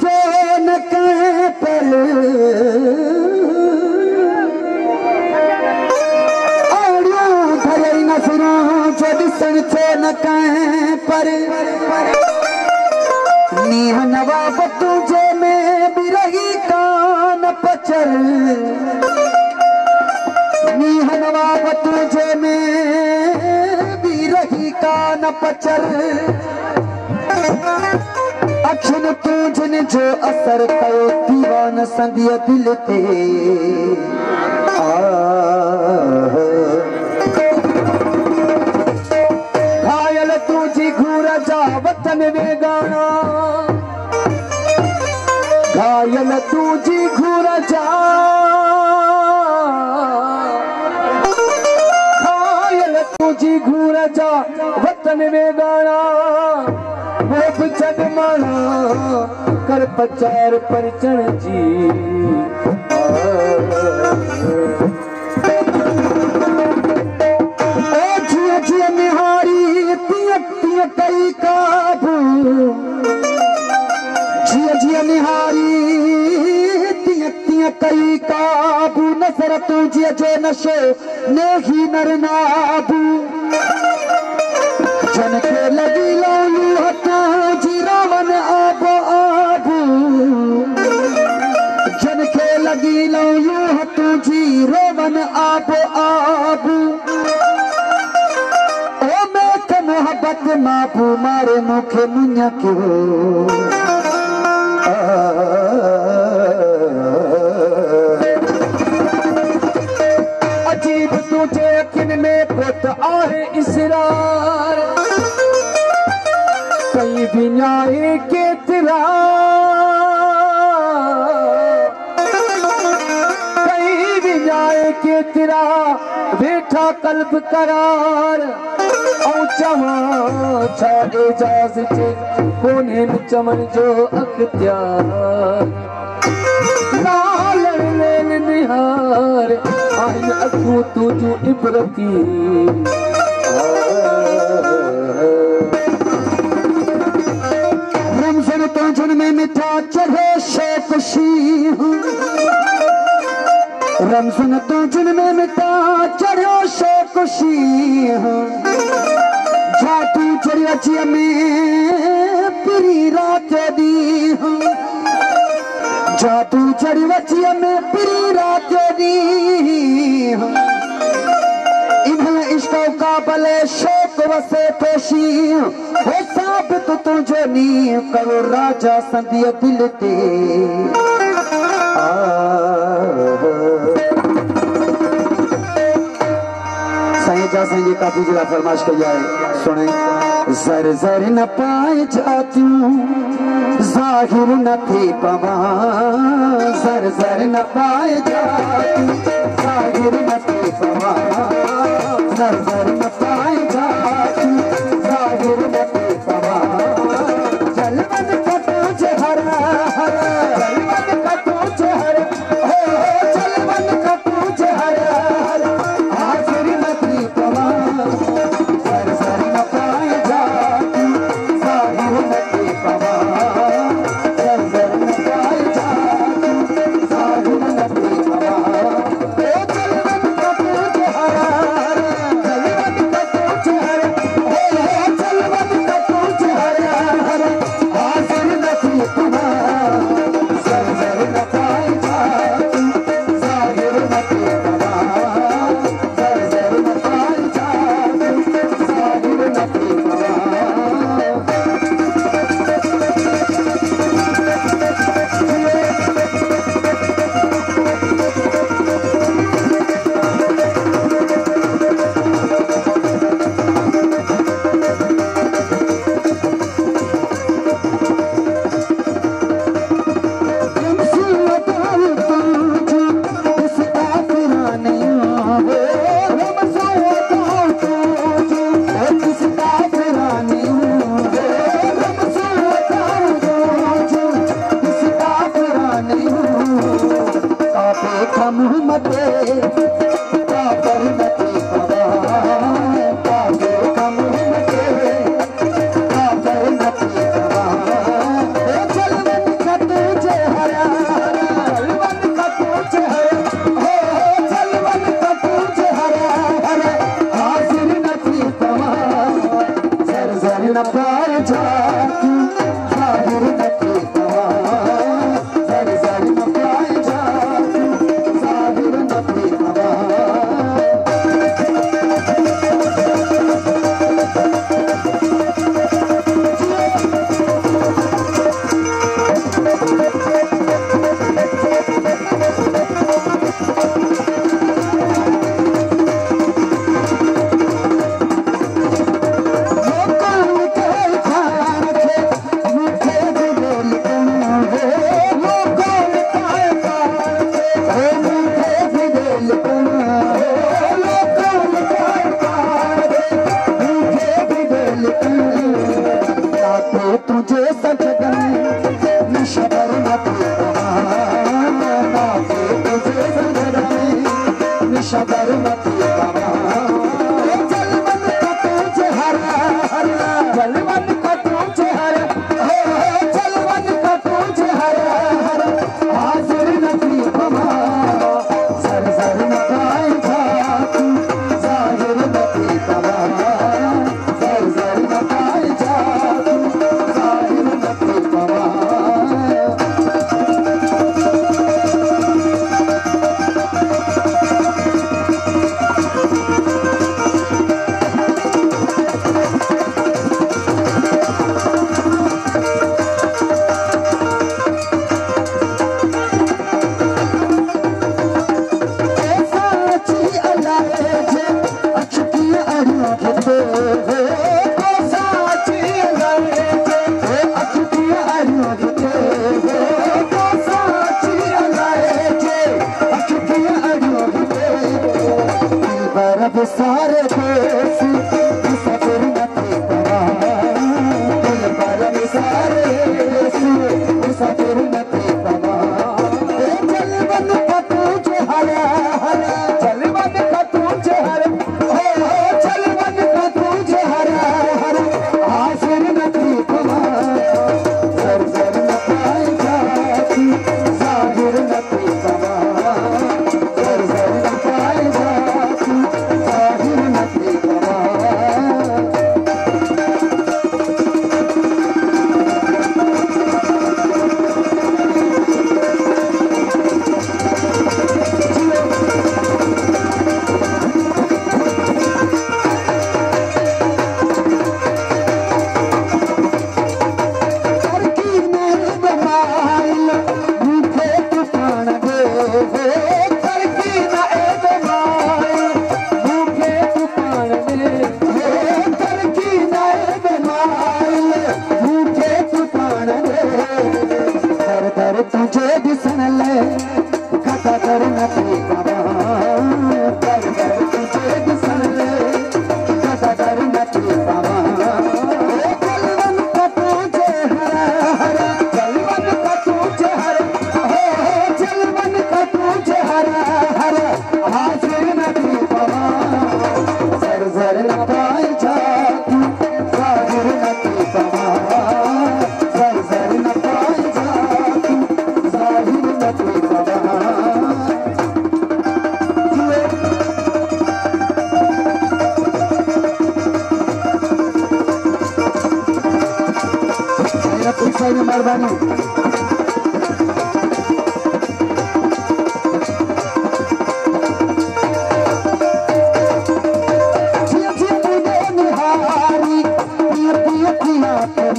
थो न कंहिं पर आड़ियूं भरई नज़रूं जो ॾिसण थो न कंहिं पर नीह नवाब तुझे में भी रही कान पचर नीह नवाब तुझे में भी रही कान पचर अखिन तुझन जो असर कयो दीवान संदिय दिल ते घायल तुझी घूर जा वतन वेगाना घायल तुझी घूर जा घायल तुझी घूर जा वतन वेगाना वो बिछड़ माना कर पचार परचण जी जिया जिया निहारी तिया तिया कई काबू जिया जिया निहारी तिया तिया कई काबू नजर तुझे जो नशो नेही नरनाबू जन के लगी लालू हतो जीरावन आबो आबू जन के लगी लालू हतो जीरावन आबो आबू ओ मैं के मोहब्बत माबू मारे मुखे मुन्या क्यों अजीब तुझे अखिन में पुत आहे इसरार कई बिनाए के तेरा कई बिनाए के तेरा बैठा कल्ब करार औ चवा छा इजाज़त कोने में चमन जो अख्तियार लाल लेन निहार आइन अखू तुझू इबरती रमज़न तुझन में मिठा चढ़े शेखुशी रमज़न तुझन में मिठा चढ़ो शेखुशी जातू चढ़ी अची में पिरी रात दी जातू चढ़ी अची में पिरी रात दी इन्हें इश्क़ का भले शौक़ वसे पेशी हो साबित तुझे नी करो राजा संदिय दिल ते साईं जी काफी जगह फरमाइश कई है सुने जर जर न पाए जातियूं ज़ाहिर न थी पवा जर जर न पाए जातियूं ज़ाहिर न थी पवा जर जर न पाए जातियूं ज़ाहिर न थी पवा जलवन कटो जहर जलवन कटो जहर हो जलवन कटो जहर हाजिर न थी पवा जर जर न पाए जातियूं ज़ाहिर न थी पवा जर जर न पाए जातियूं ज़ाहिर न थी पवा ओ जलवन कटो जहर जलवन कटो न पाए जाती जाहिर न थी पवा जर जर न पाए जाती जाहिर न थी पवा तुझे सजदन निशबर न पीवा तुझे सजदन निशबर न पीवा जलवन का तुझे हरा हरा जलवन का तुझे हरा जलवन का तुझे हरा हरा हाजिर न पीवा सर सर न पाए जाती जाहिर न पीवा सर सर न पाए जाती सारे देश सफर न थे पवा दिल पर सारे देश सफर न थे पवा जलवन का तुझे हरा हरा जलवन का तुझे हरा जलवन का तुझे हरा हरा हाजिर न थी पवा सर सर न पाए जाती जाहिर न थी पवा सर सर न पाए जाती तुझे दिसन ले कथा कर न पीवा कर कर तुझे दिसन ले कथा कर न पीवा जलवन का तुझे हरा हरा जलवन का तुझे हरा जलवन का तुझे हरा हरा हाजिर न पीवा सर सर न पाए जाती जाहिर न पीवा सर सर न पाए जाती जाहिर न पीवा मेहरबानी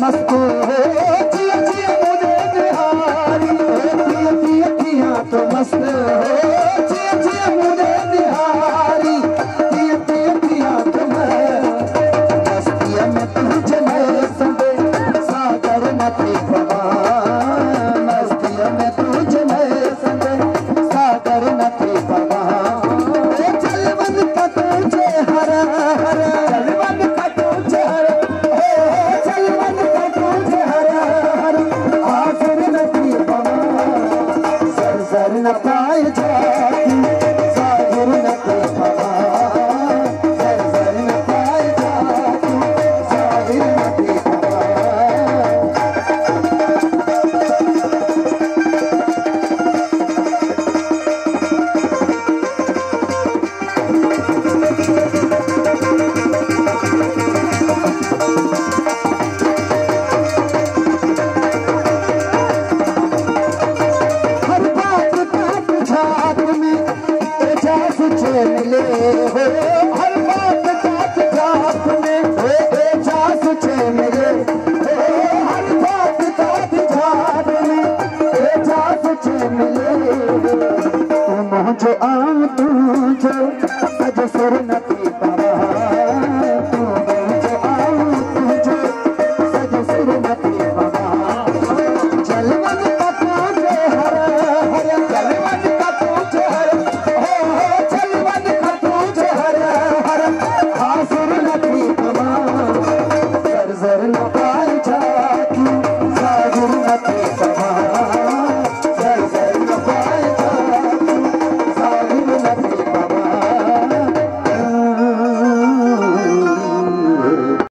मस्त